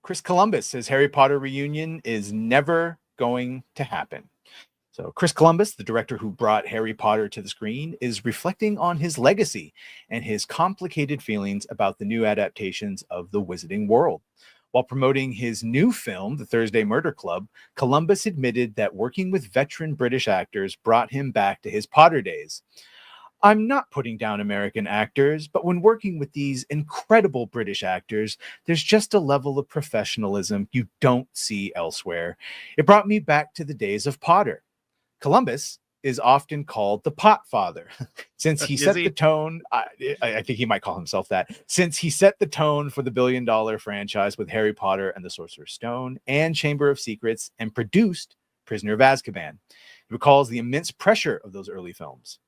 Chris Columbus says Harry Potter reunion is never going to happen. So Chris Columbus, the director who brought Harry Potter to the screen, is reflecting on his legacy and his complicated feelings about the new adaptations of the Wizarding World. While promoting his new film, The Thursday Murder Club, Columbus admitted that working with veteran British actors brought him back to his Potter days. I'm not putting down American actors, but when working with these incredible British actors, there's just a level of professionalism you don't see elsewhere. It brought me back to the days of Potter. Columbus is often called the Pot Father, since he set the tone. I think he might call himself that, since he set the tone for the billion-dollar franchise with Harry Potter and the Sorcerer's Stone and Chamber of Secrets, and produced Prisoner of Azkaban. He recalls the immense pressure of those early films.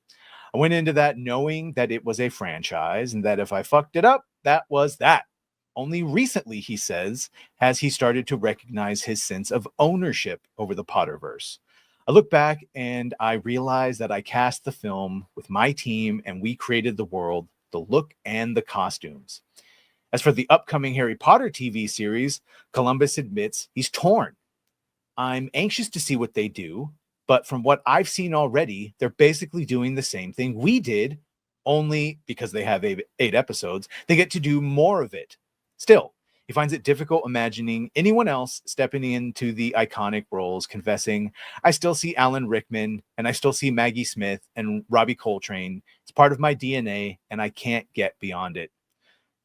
I went into that knowing that it was a franchise and that if I fucked it up, that was that. Only recently, he says, has he started to recognize his sense of ownership over the Potterverse. I look back and I realize that I cast the film with my team and we created the world, the look, and the costumes. As for the upcoming Harry Potter TV series, Columbus admits he's torn. I'm anxious to see what they do, but from what I've seen already, they're basically doing the same thing we did, only because they have 8 episodes, they get to do more of it. Still, he finds it difficult imagining anyone else stepping into the iconic roles, confessing, I still see Alan Rickman, and I still see Maggie Smith and Robbie Coltrane. It's part of my DNA, and I can't get beyond it.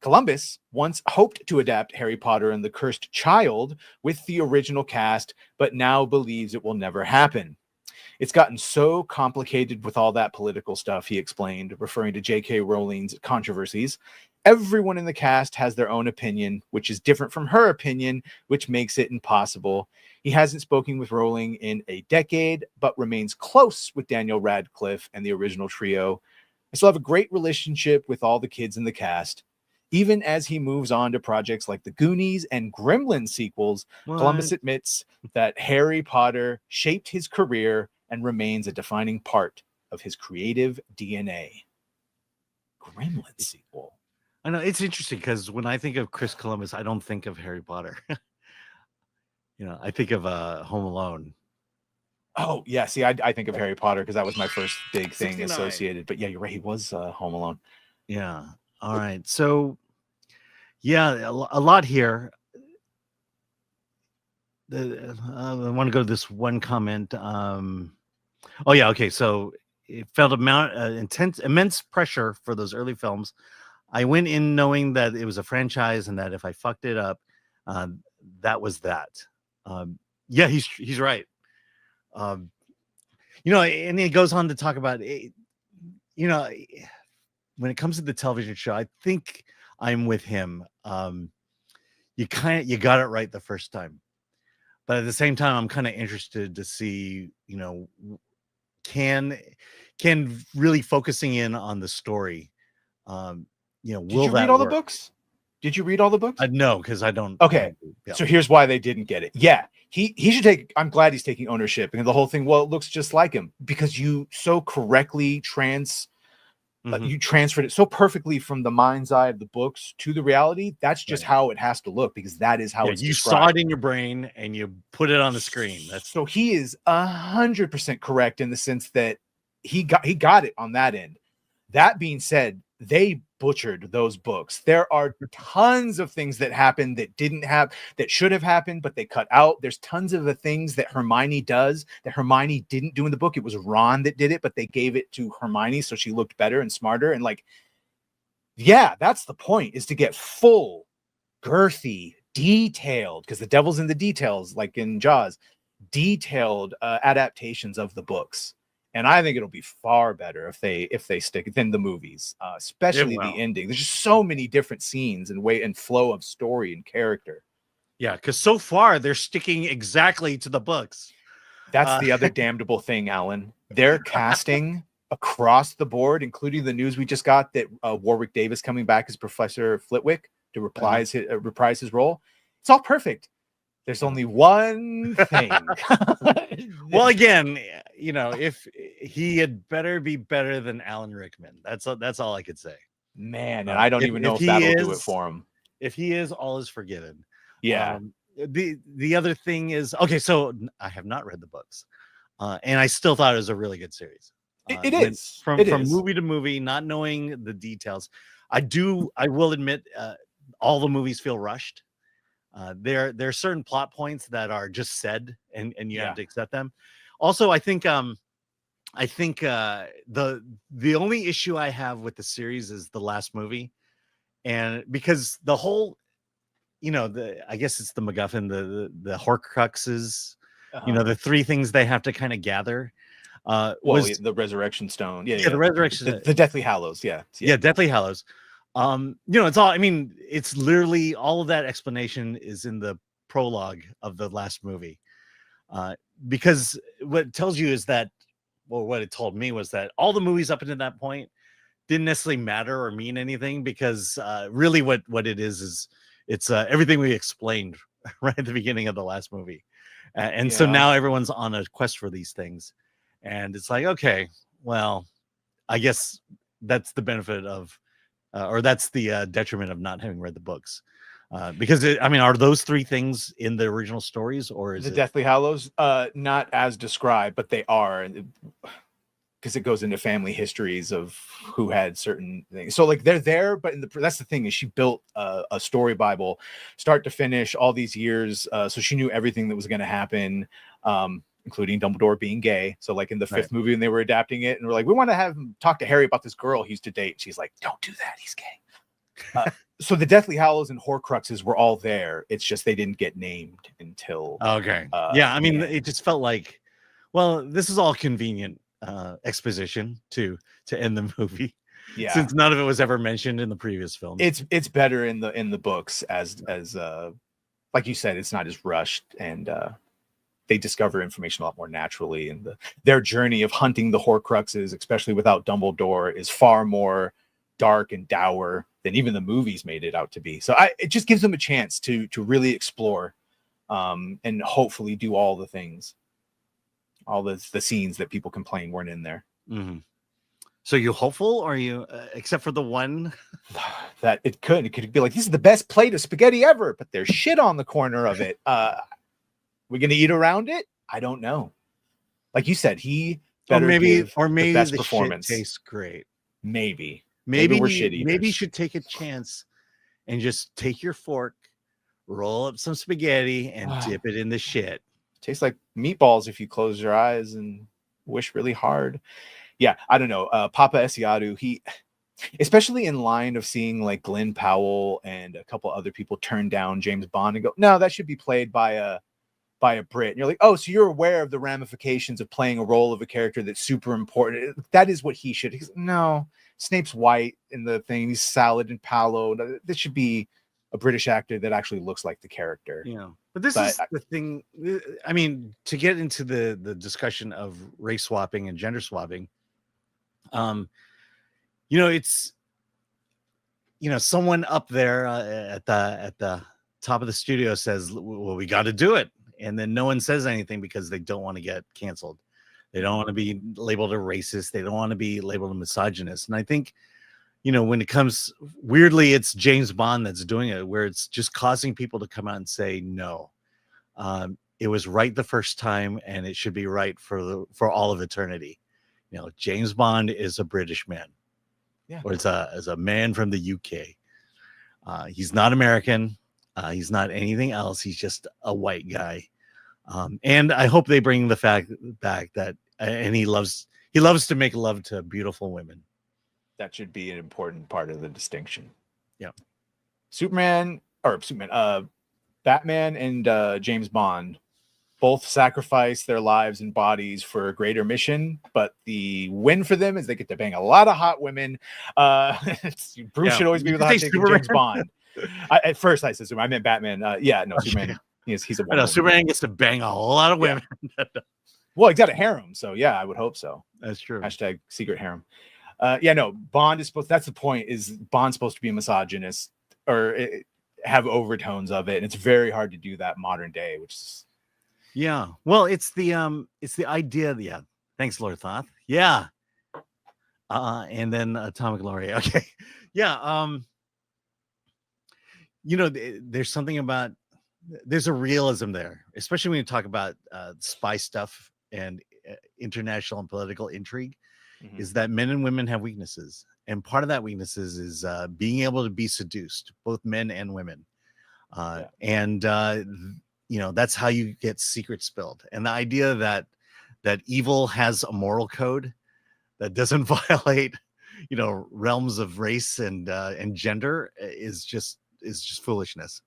Columbus once hoped to adapt Harry Potter and the Cursed Child with the original cast, but now believes it will never happen. It's gotten so complicated with all that political stuff, he explained, referring to J.K. Rowling's controversies. Everyone in the cast has their own opinion, which is different from her opinion, which makes it impossible. He hasn't spoken with Rowling in a decade, but remains close with Daniel Radcliffe and the original trio. I still have a great relationship with all the kids in the cast. Even as he moves on to projects like the Goonies and Gremlins sequels, Columbus admits that Harry Potter shaped his career and remains a defining part of his creative DNA. Gremlins sequel. I know it's interesting because when I think of Chris Columbus, I don't think of Harry Potter. I think of Home Alone. Oh, yeah. See, I think of Harry Potter because that was my first big thing 69. associated. But yeah, you're right. He was Home Alone. Yeah. All right. So, yeah, a lot here. I want to go to this one comment. Oh, yeah. Okay. So it felt immense pressure for those early films. I went in knowing that it was a franchise and that if I fucked it up, that was that. Yeah, he's right. And he goes on to talk about it. When it comes to the television show, I think I'm with him. You got it right the first time, but at the same time, I'm kind of interested to see, can really focusing in on the story. Did you read all the books? Did you read all the books? No, because I don't. Okay. Yeah. So here's why they didn't get it. Yeah. He should take, I'm glad he's taking ownership and the whole thing. Well, it looks just like him because you so correctly you transferred it so perfectly from the mind's eye of the books to the reality. That's just how it has to look because that is how it's described. Saw it in your brain and you put it on the screen. So he is 100% correct in the sense that he got it on that end. That being said, they butchered those books. There are tons of things that happened that should have happened, but they cut out. There's tons of the things that Hermione does that Hermione didn't do in the book. It was Ron that did it, but they gave it to Hermione so she looked better and smarter. And that's the point, is to get full, girthy, detailed, because the devil's in the details, like in Jaws, detailed adaptations of the books. And I think it'll be far better if they stick than the movies, especially the ending. There's just so many different scenes and way and flow of story and character. Yeah, because so far they're sticking exactly to the books. That's the other damnable thing, Alan. They're casting across the board, including the news we just got that Warwick Davis coming back as Professor Flitwick to reprise his role. It's all perfect. There's only one thing. Well, again, if he had better be better than Alan Rickman. That's all I could say. Man, and I don't even know if that'll do it for him. If he is, all is forgiven. Yeah. The other thing is, okay, so I have not read the books, and I still thought it was a really good series. It Went is. from It is. movie to movie, not knowing the details. I will admit, all the movies feel rushed. There are certain plot points that are just said, and you have to accept them. Also, I think the only issue I have with the series is the last movie, and because the whole, I guess it's the MacGuffin, the Horcruxes, the three things they have to kind of gather. Was the Resurrection Stone. Yeah, the Resurrection, the Deathly Hallows. Yeah. Deathly Hallows. It's all. I mean, it's literally all of that explanation is in the prologue of the last movie, because what it tells you is that, well, what it told me was that all the movies up until that point didn't necessarily matter or mean anything, because really what it is it's everything we explained right at the beginning of the last movie, and so now everyone's on a quest for these things, and it's like, okay, well, I guess that's the benefit of, or that's the detriment of not having read the books, because are those three things in the original stories, or is the Deathly Hallows? Not as described, but they are, because it goes into family histories of who had certain things. So like they're there, but that's the thing, is she built a story Bible, start to finish, all these years. So she knew everything that was going to happen, including Dumbledore being gay. So like in the fifth movie when they were adapting it, and we're like, we want to have him talk to Harry about this girl he used to date. She's like, don't do that, he's gay. So the Deathly Hallows and Horcruxes were all there. It's just they didn't get named until. Okay. It just felt like, well, this is all convenient exposition to end the movie. Yeah. Since none of it was ever mentioned in the previous film. It's better in the books, as like you said, it's not as rushed, and they discover information a lot more naturally, and their journey of hunting the Horcruxes, especially without Dumbledore, is far more dark and dour than even the movies made it out to be. So it just gives them a chance to really explore, and hopefully do all the things, all the scenes that people complain weren't in there. Mm-hmm. So you hopeful, or are you, except for the one that it could be like, this is the best plate of spaghetti ever, but there's shit on the corner of it. We're gonna eat around it? I don't know. Like you said, he better maybe the best the performance. Shit tastes great. Maybe we're shit eaters. Maybe you should take a chance and just take your fork, roll up some spaghetti, and dip it in the shit. Tastes like meatballs if you close your eyes and wish really hard. Yeah, I don't know. Papa Esiadu, he, especially in line of seeing like Glenn Powell and a couple other people turn down James Bond and go, no, that should be played by a Brit. And you're like, oh, so you're aware of the ramifications of playing a role of a character that's super important. That is what he should. No, Snape's white in the thing. He's salad and palo. This should be a British actor that actually looks like the character. Yeah. But this is the thing. I mean, to get into the discussion of race swapping and gender swapping, it's, someone up there at the top of the studio says, well, we got to do it. And then no one says anything because they don't want to get canceled. They don't want to be labeled a racist. They don't want to be labeled a misogynist. And I think, when it comes, weirdly, it's James Bond that's doing it, where it's just causing people to come out and say, no, it was right the first time, and it should be right for all of eternity. James Bond is a British man, or as a man from the UK. He's not American. He's not anything else. He's just a white guy. And I hope they bring the fact back that, and he loves to make love to beautiful women. That should be an important part of the distinction. Yeah. Batman and James Bond both sacrifice their lives and bodies for a greater mission, but the win for them is they get to bang a lot of hot women. Bruce should always be with the hot chick, and James Bond. At first I said Superman. I meant Batman. Superman. He's a woman. No, Superman gets to bang a lot of women. Well, he's got a harem, so yeah, I would hope so. That's true. # secret harem. Bond is supposed. That's the point. Is Bond's supposed to be a misogynist or have overtones of it, and it's very hard to do that modern day. Which is, well, it's the idea. Yeah, thanks, Lord Thoth. Yeah, and then Atomic Glory. Okay, yeah. There's something about there's a realism there, especially when you talk about spy stuff and international and political intrigue. Mhm. Is that men and women have weaknesses, and part of that weaknesses is being able to be seduced, both men and women. And that's how you get secrets spilled. And the idea that evil has a moral code that doesn't violate realms of race and gender is just foolishness.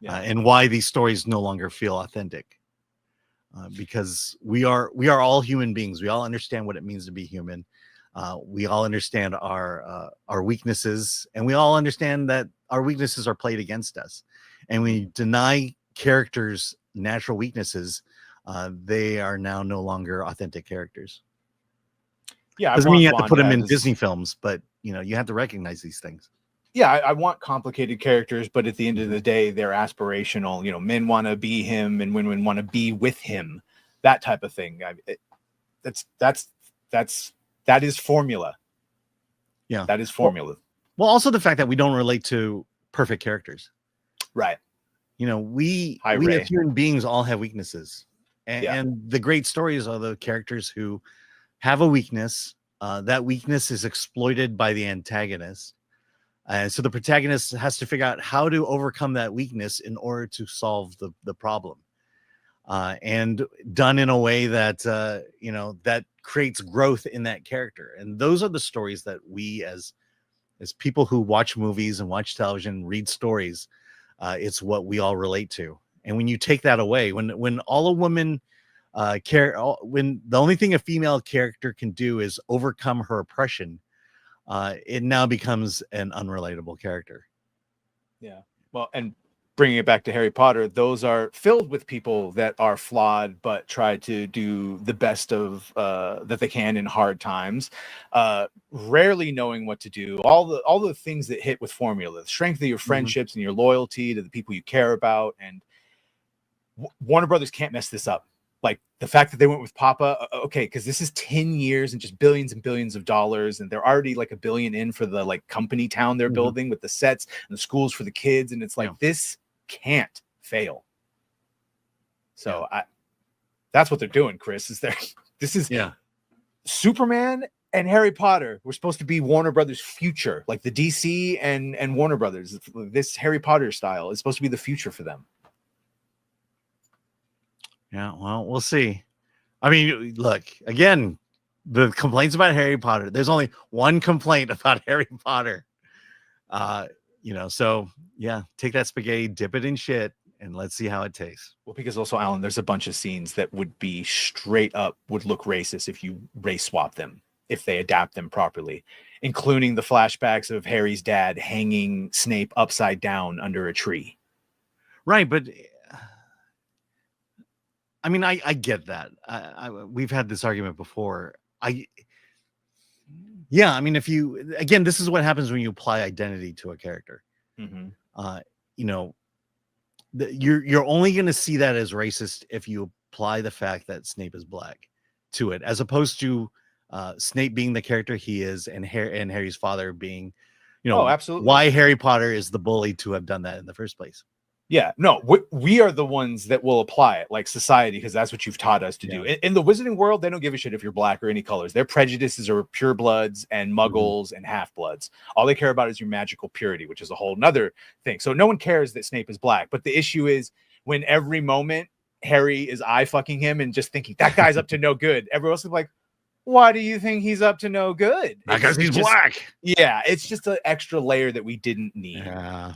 And why these stories no longer feel authentic, because we are all human beings. We all understand what it means to be human. We all understand our weaknesses, and we all understand that our weaknesses are played against us. And when you deny characters natural weaknesses, they are now no longer authentic characters. Yeah, doesn't mean you have to put them in Disney films, but you have to recognize these things. Yeah, I want complicated characters, but at the end of the day, they're aspirational. Men want to be him, and women want to be with him. That type of thing. That is formula. Yeah, that is formula. Well, also the fact that we don't relate to perfect characters. Right. We as human beings all have weaknesses, and the great stories are the characters who have a weakness. That weakness is exploited by the antagonist. And so the protagonist has to figure out how to overcome that weakness in order to solve the problem. And done in a way that, that creates growth in that character. And those are the stories that we as people who watch movies and watch television, read stories, it's what we all relate to. And when you take that away, when all a woman when the only thing a female character can do is overcome her oppression, it now becomes an unrelatable character. Yeah. Well, and bringing it back to Harry Potter, those are filled with people that are flawed, but try to do the best of that they can in hard times, rarely knowing what to do. All the things that hit with formula, the strength of your friendships and your loyalty to the people you care about. And Warner Brothers can't mess this up. Like the fact that they went with Papa, okay, because this is 10 years and just billions and billions of dollars, and they're already like $1 billion in for the like company town they're building with the sets and the schools for the kids, and it's like this can't fail. So that's what they're doing, Chris. This is Superman and Harry Potter were supposed to be Warner Brothers' future, like the DC and Warner Brothers. This Harry Potter style is supposed to be the future for them. Yeah, well, we'll see. I mean, look, again, the complaints about Harry Potter. There's only one complaint about Harry Potter. So take that spaghetti, dip it in shit, and let's see how it tastes. Well, because also, Alan, there's a bunch of scenes that would be straight up would look racist if you race swap them, if they adapt them properly, including the flashbacks of Harry's dad hanging Snape upside down under a tree. Right, but I mean, I get that. We've had this argument before. I mean, this is what happens when you apply identity to a character. You're only going to see that as racist if you apply the fact that Snape is black to it, as opposed to Snape being the character he is, and Harry's father being, absolutely, why Harry Potter is the bully to have done that in the first place. Yeah, no, we are the ones that will apply it, like society, because that's what you've taught us to do. In the wizarding world, they don't give a shit if you're black or any colors. Their prejudices are purebloods and muggles and half-bloods. All they care about is your magical purity, which is a whole nother thing. So no one cares that Snape is black. But the issue is when every moment Harry is eye-fucking him and just thinking, that guy's up to no good, everyone else is like, why do you think he's up to no good? Because he's black. Yeah, it's just an extra layer that we didn't need. Yeah.